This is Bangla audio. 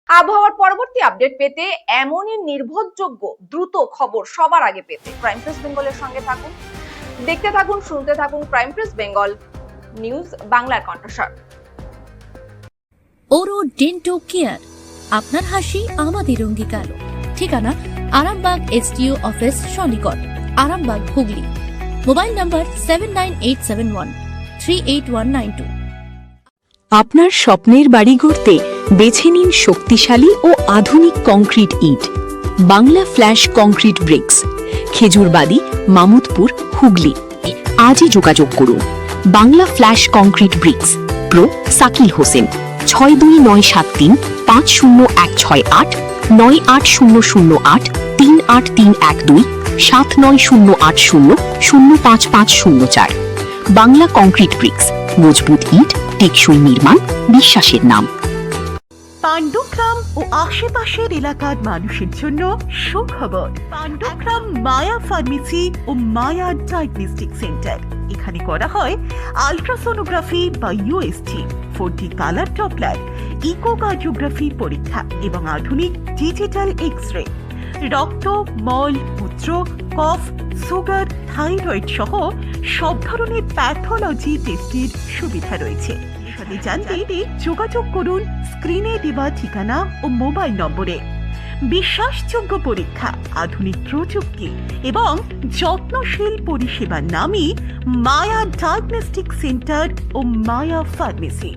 আবহাওয়ার পরবর্তী আপডেট পেতে এমনই নির্ভরযোগ্য দ্রুত খবর সবার আগে পেতে প্রাইম প্রেস বেঙ্গলের সঙ্গে থাকুন, দেখতে থাকুন, শুনতে থাকুন প্রাইম প্রেস বেঙ্গল নিউজ বাংলার কণ্ঠস্বর। ওরো ডেন্টো কেয়ার, আপনার হাসি আমাদের অঙ্গীকার। ঠিকানা আরামবাগ এসটিও অফিস সনিকট, আরামবাগ, হুগলি। Mobile number 7987138192। আপনার স্বপ্নের বাড়ি গড়তে বেছে নিন শক্তিশালী ও আধুনিক কংক্রিট ইট, Bangla flash concrete bricks, Khejurbari, Mamudpur, Hooghly. আজই যোগাযোগ করুন। Bangla flash concrete bricks, pro Sakil Hossain, 6297350168, 98008 38312, 790800055504। Bangla concrete bricks, মজবুত ইট, টেকসই নির্মাণ, বিশ্বাসের নাম। পাণ্ডুগ্রাম ও আশেপাশের এলাকার মানুষের জন্য সুখবর। পাণ্ডুগ্রাম মায়া ফার্মেসি ও মায়া ডায়াগনস্টিক সেন্টার। এখানে করা হয় আল্ট্রাসোনোগ্রাফি বা USG, 4D colour Doppler, echocardiography পরীক্ষা এবং আধুনিক ডিজিটাল এক্স-রে। রক্ত, মল, মূত্র, কফ, সুগার, থাইরয়েড সহ সব ধরনের প্যাথোলজি টেস্টের সুবিধা রয়েছে। জানতে যোগাযোগ করুন স্ক্রিনে দেওয়া ঠিকানা ও মোবাইল নম্বরে। বিশ্বাসযোগ্য পরীক্ষা, আধুনিক প্রযুক্তি এবং যত্নশীল পরিষেবার নামই মায়া ডায়াগনস্টিক সেন্টার ও মায়া ফার্মেসি।